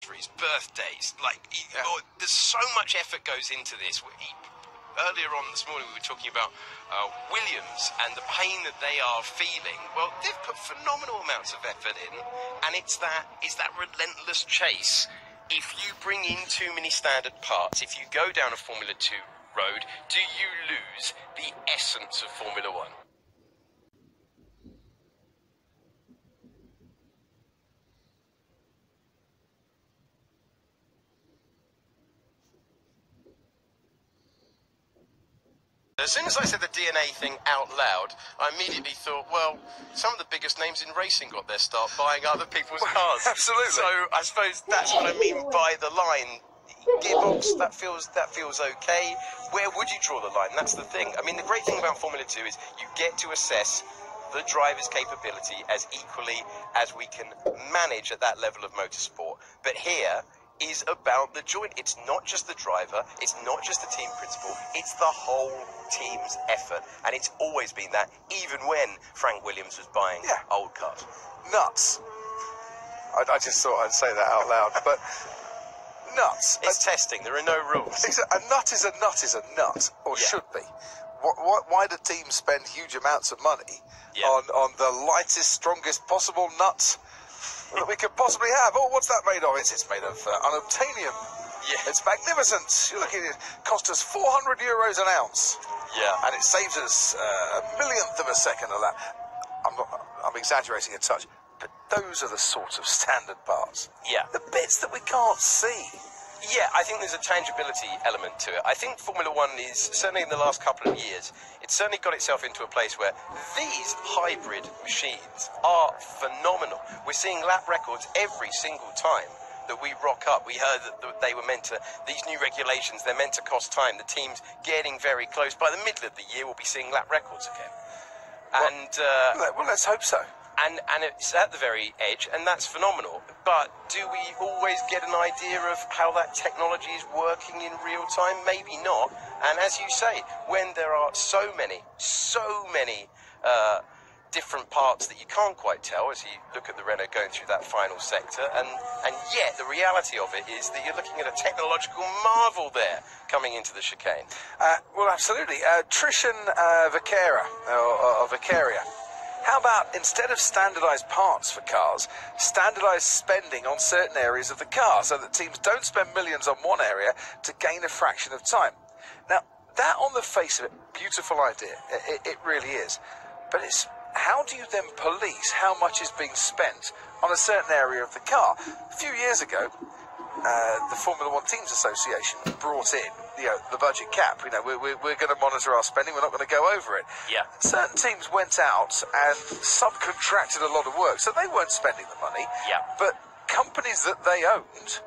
anniversaries, birthdays. Like, there's so much effort goes into this. Earlier on this morning, we were talking about Williams and the pain that they are feeling. Well, they've put phenomenal amounts of effort in, and it's that relentless chase. If you bring in too many standard parts, if you go down a Formula 2 road, do you lose the essence of Formula 1? As soon as I said the DNA thing out loud, I immediately thought, well, some of the biggest names in racing got their start buying other people's cars. Absolutely. So I suppose that's what I mean by the line. Gearbox, that feels okay. Where would you draw the line? That's the thing. I mean, the great thing about Formula 2 is you get to assess the driver's capability as equally as we can manage at that level of motorsport. But here is about the joint. It's not just the driver, it's not just the team principal, it's the whole team's effort. And it's always been that, even when Frank Williams was buying old cars. Nuts. I just thought I'd say that out loud, but nuts. It's testing, there are no rules. A nut is a nut, or should be. Why do teams spend huge amounts of money on the lightest, strongest possible nuts that we could possibly have? Oh, what's that made of? It's made of unobtainium. Yeah. It's magnificent. You're looking at it, cost us €400 an ounce. Yeah. And it saves us a millionth of a second of that. I'm exaggerating a touch, but those are the sort of standard parts. Yeah. The bits that we can't see. Yeah, I think there's a tangibility element to it. I think Formula 1 is, certainly in the last couple of years, it's certainly got itself into a place where these hybrid machines are phenomenal. We're seeing lap records every single time that we rock up. We heard that they were meant to, these new regulations, they're meant to cost time. The team's getting very close. By the middle of the year, we'll be seeing lap records again. Well, let's hope so. And it's at the very edge, and that's phenomenal. But do we always get an idea of how that technology is working in real time? Maybe not. And as you say, when there are so many different parts that you can't quite tell as you look at the Renault going through that final sector, and yet the reality of it is that you're looking at a technological marvel there coming into the chicane. Well, absolutely. Trishan Vicaria. How about, instead of standardised parts for cars, standardised spending on certain areas of the car so that teams don't spend millions on one area to gain a fraction of time? Now, that on the face of it, beautiful idea. It really is. But it's how do you then police how much is being spent on a certain area of the car? A few years ago, the Formula 1 Teams Association brought in, the budget cap. We're going to monitor our spending. We're not going to go over it. Yeah. Certain teams went out and subcontracted a lot of work, so they weren't spending the money. Yeah. But companies that they owned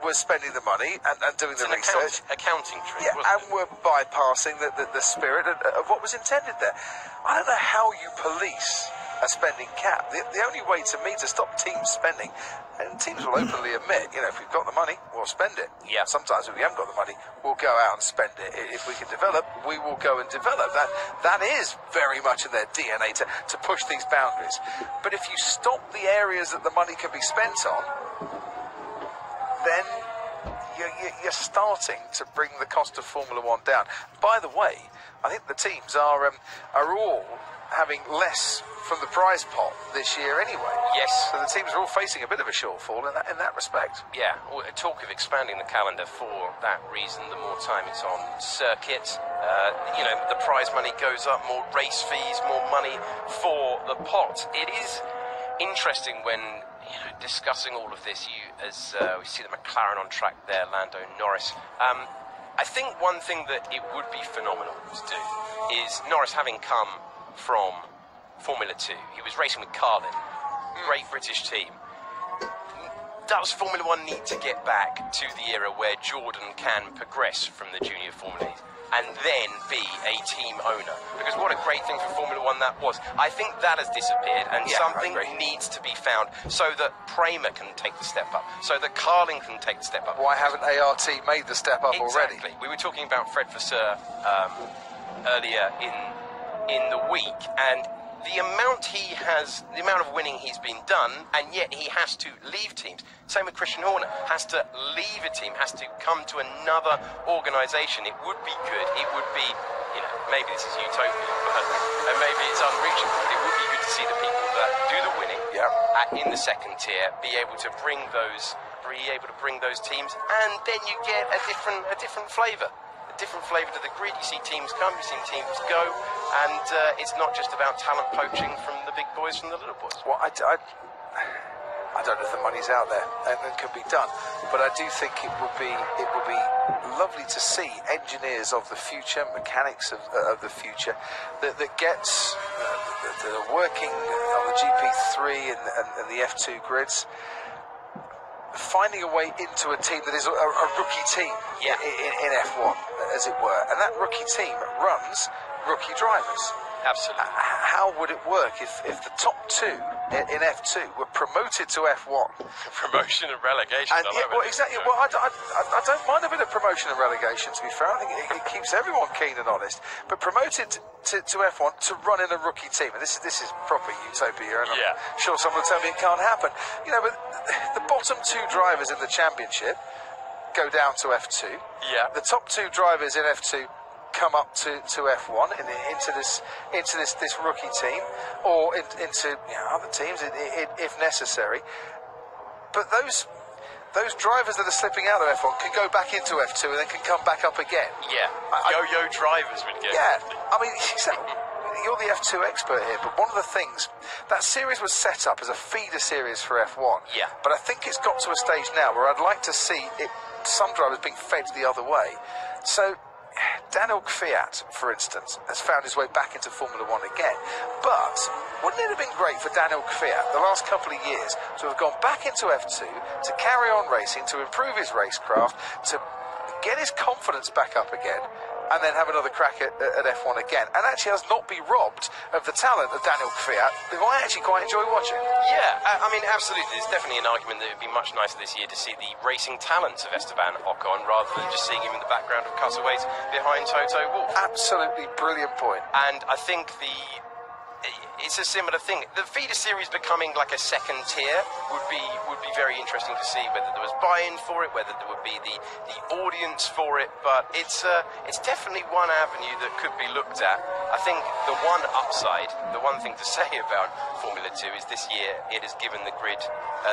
were spending the money and doing the research. Accounting trick. Yeah, and were bypassing the spirit of what was intended there. I don't know how you police a spending cap. The only way to me to stop teams spending, and teams will openly admit, if we've got the money, we'll spend it. Yeah. Sometimes if we haven't got the money, we'll go out and spend it. If we can develop, we will go and develop. That is very much in their DNA to push these boundaries. But if you stop the areas that the money can be spent on, then you're starting to bring the cost of Formula 1 down. By the way, I think the teams are all having less from the prize pot this year anyway. Yes. So the teams are all facing a bit of a shortfall in that respect. Yeah, well, talk of expanding the calendar for that reason. The more time it's on circuit, the prize money goes up, more race fees, more money for the pot. It is interesting when discussing all of this, as we see the McLaren on track there, Lando Norris. I think one thing that it would be phenomenal to do is Norris, having come from Formula 2, he was racing with Carlin, great British team. Does Formula 1 need to get back to the era where Jordan can progress from the junior Formulas and then be a team owner? Because what a great thing for Formula 1 that was. I think that has disappeared, and something needs to be found so that Prema can take the step up, so that Carlin can take the step up. Why haven't ART made the step up already? Exactly. We were talking about Fred Vasseur earlier in the week, and the amount of winning he's been done, and yet he has to leave teams. Same with Christian Horner, has to leave a team, has to come to another organisation. It would be good. It would be, you know, maybe this is utopia, but, and maybe it's unreachable. But it would be good to see the people that do the winning in the second tier be able to bring those teams, and then you get a different flavour. Different flavour to the grid. You see teams come, you see teams go, and it's not just about talent poaching from the big boys from the little boys. Well, I don't know if the money's out there and can be done, but I do think it would be lovely to see engineers of the future, mechanics of the future, that gets that are working on the GP3 and the F2 grids, finding a way into a team that is a rookie team in F1, as it were. And that rookie team runs rookie drivers. Absolutely. How would it work if the top two in F2 were promoted to F1? Promotion and relegation. And exactly. Well, I don't mind a bit of promotion and relegation, to be fair. I think it keeps everyone keen and honest. But promoted to F1 to run in a rookie team, and this is proper utopia, and I'm sure someone will tell me it can't happen. You know, but the bottom two drivers in the championship go down to F2. Yeah. The top two drivers in F2 come up to F1 into this rookie team, or into other teams if necessary. But those drivers that are slipping out of F1 can go back into F2 and then can come back up again. Yeah, yo-yo drivers would get. Yeah, I mean, you're the F2 expert here, but one of the things, that series was set up as a feeder series for F1. Yeah. But I think it's got to a stage now where I'd like to see some drivers being fed the other way. So Daniel Kvyat, for instance, has found his way back into Formula 1 again. But wouldn't it have been great for Daniel Kvyat the last couple of years to have gone back into F2, to carry on racing, to improve his racecraft, to get his confidence back up again, and then have another crack at F1 again, and actually has not be robbed of the talent of Daniel Kvyat, who I actually quite enjoy watching. Yeah, I mean, absolutely. There's definitely an argument that it would be much nicer this year to see the racing talents of Esteban Ocon rather than just seeing him in the background of cutaways behind Toto Wolff. Absolutely brilliant point. And I think it's a similar thing. The feeder series becoming like a second tier would be very interesting to see whether there was buy-in for it, whether there would be the audience for it. But it's definitely one avenue that could be looked at. I think the one upside, the one thing to say about Formula 2 is this year it has given the grid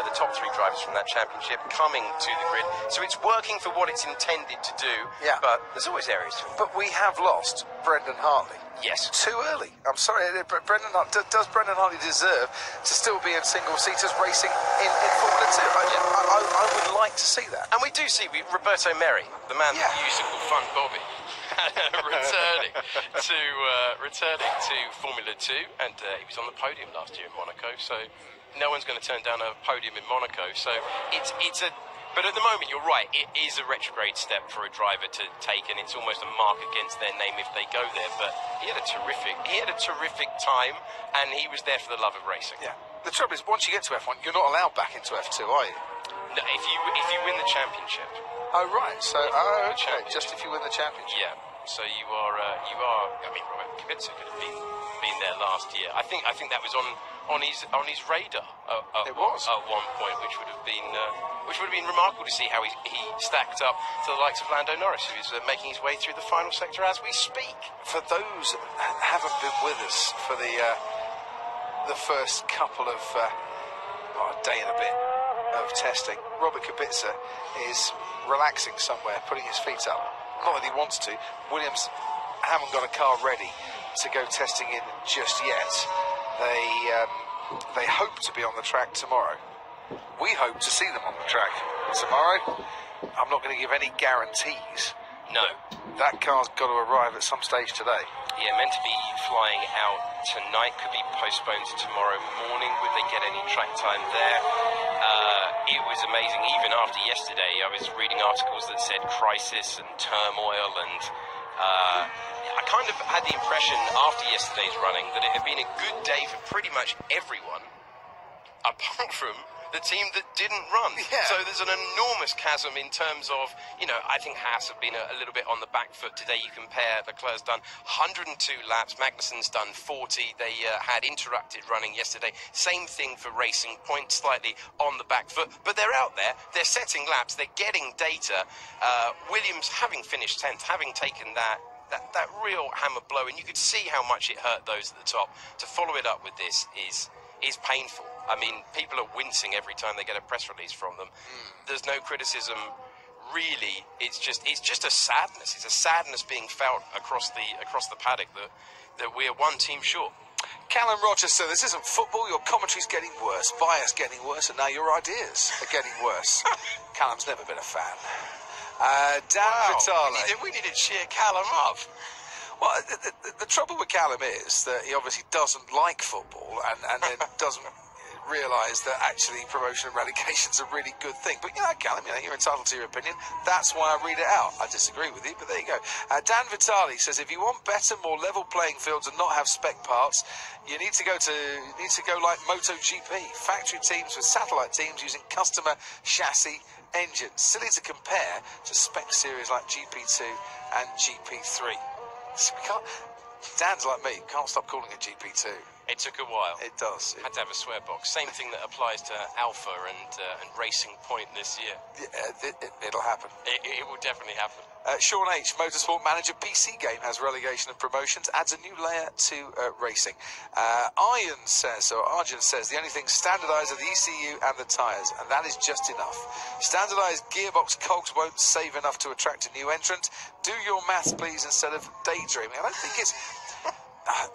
the top three drivers from that championship coming to the grid, so it's working for what it's intended to do. Yeah. But there's always areas. But we have lost Brendan Hartley. Yes. Too early. I'm sorry. Does Brendan Hartley deserve to still be in single-seaters racing in Formula 2? I would like to see that. And we do see Roberto Merri, the man that used to call Fun Bobby, returning to Formula 2, and he was on the podium last year in Monaco, so no one's going to turn down a podium in Monaco. So it's a... But at the moment, you're right, it is a retrograde step for a driver to take, and it's almost a mark against their name if they go there. But he had a terrific time, and he was there for the love of racing. Yeah. The trouble is, once you get to F1, you're not allowed back into F2, are you? No, if you win the championship. Oh, right. So, okay, just if you win the championship. Yeah. So you are. I mean, Robert Kubica could have been there last year. I think that was on his radar. It was at one point, which would have been remarkable to see how he stacked up to the likes of Lando Norris, who is making his way through the final sector as we speak. For those that haven't been with us for the first couple of a day and a bit of testing, Robert Kubica is relaxing somewhere, putting his feet up. Not that he wants to. Williams haven't got a car ready to go testing in just yet. They hope to be on the track tomorrow. We hope to see them on the track tomorrow. I'm not going to give any guarantees. No. That car's got to arrive at some stage today. Yeah, meant to be flying out tonight, could be postponed to tomorrow morning. Would they get any track time there? It was amazing. Even after yesterday, I was reading articles that said crisis and turmoil, and I kind of had the impression after yesterday's running that it had been a good day for pretty much everyone, apart from the team that didn't run. Yeah. So there's an enormous chasm in terms of, you know, I think Haas have been a little bit on the back foot today. You compare, Leclerc's done 102 laps, Magnussen's done 40. They had interrupted running yesterday. Same thing for Racing Point, slightly on the back foot, but they're out there, they're setting laps, they're getting data. Williams, having finished 10th, having taken that real hammer blow, and you could see how much it hurt those at the top. To follow it up with this is painful. I mean, people are wincing every time they get a press release from them. There's no criticism, really. It's just a sadness. It's a sadness being felt across the paddock that we're one team short. Callum Rochester, this isn't football. Your commentary's getting worse, bias getting worse, and now your ideas are getting worse. Callum's never been a fan. Dan Vitale. We need to cheer Callum up. Well, the trouble with Callum is that he obviously doesn't like football and then doesn't realise that actually promotion and relegation's a really good thing. But, you know, Callum, you're entitled to your opinion. That's why I read it out. I disagree with you, but there you go. Dan Vitale says, if you want better, more level playing fields and not have spec parts, you need to go like MotoGP. Factory teams with satellite teams using customer chassis engines. Silly to compare to spec series like GP2 and GP3. So we can't... Dan's like me, can't stop calling it GP2. It took a while. It does. Had to have a swear box. Same thing that applies to Alpha and Racing Point this year. Yeah, it'll happen. It will definitely happen. Sean H, Motorsport Manager PC game has relegation and promotions, adds a new layer to racing. Arjun says, the only thing standardised are the ECU and the tyres, and that is just enough. Standardised gearbox cogs won't save enough to attract a new entrant. Do your maths, please, instead of daydreaming. I don't think it's...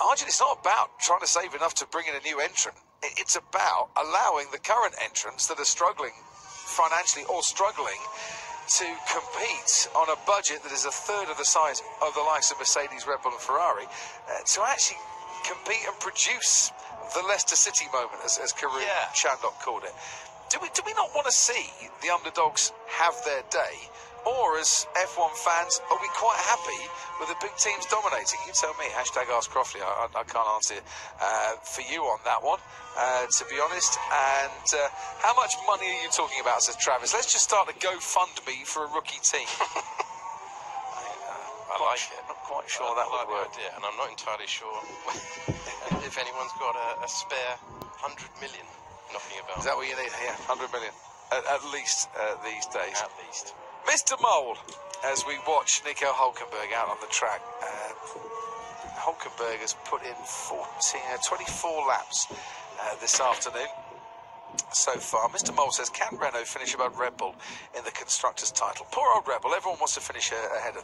Arjun, it's not about trying to save enough to bring in a new entrant. It's about allowing the current entrants that are struggling financially or struggling to compete on a budget that is a third of the size of the likes of Mercedes, Red Bull and Ferrari, to actually compete and produce the Leicester City moment, as Karun Chandok called it. Do we not want to see the underdogs have their day? Or, as F1 fans, are we quite happy with the big teams dominating? You tell me. Hashtag Ask Croftley. I can't answer for you on that one, to be honest. And how much money are you talking about, says Travis? Let's just start a GoFundMe for a rookie team. I like it. I'm not quite sure that would work. Yeah, and I'm not entirely sure if anyone's got a spare 100 million knocking about. Is that what you need? Yeah, 100 million. At least these days. At least. Mr. Mole, as we watch Nico Hülkenberg out on the track. Hülkenberg has put in 24 laps this afternoon so far. Mr. Mole says, can Renault finish above Red Bull in the Constructors' title? Poor old Red Bull, everyone wants to finish ahead of them.